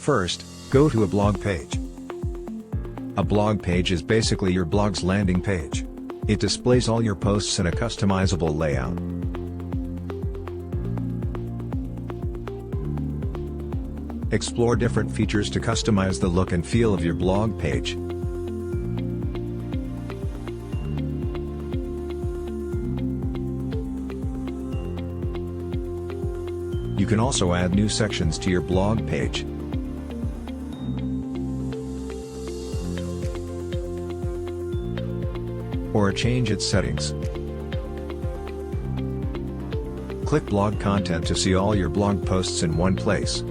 First, go to a blog page. A blog page is basically your blog's landing page. It displays all your posts in a customizable layout. Explore different features to customize the look and feel of your blog page. You can also add new sections to your blog page. Or change its settings. Click Blog Content to see all your blog posts in one place.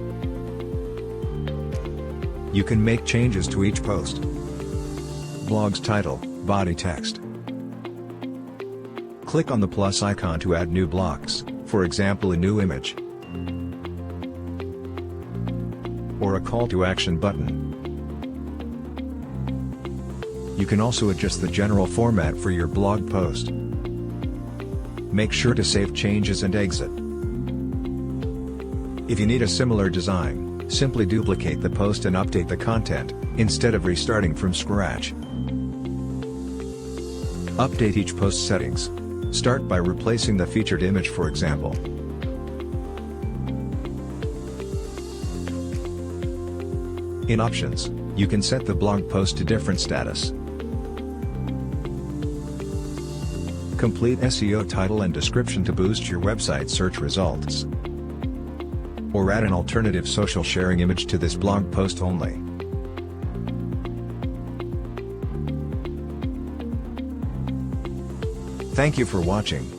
You can make changes to each post. Blog's title, body text. Click on the plus icon to add new blocks, for example a new image, or a call to action button. You can also adjust the general format for your blog post. Make sure to save changes and exit. If you need a similar design, simply duplicate the post and update the content, instead of restarting from scratch. Update each post settings. Start by replacing the featured image, for example. In Options, you can set the blog post to different status. Complete SEO title and description to boost your website search results. Or add an alternative social sharing image to this blog post only. Thank you for watching.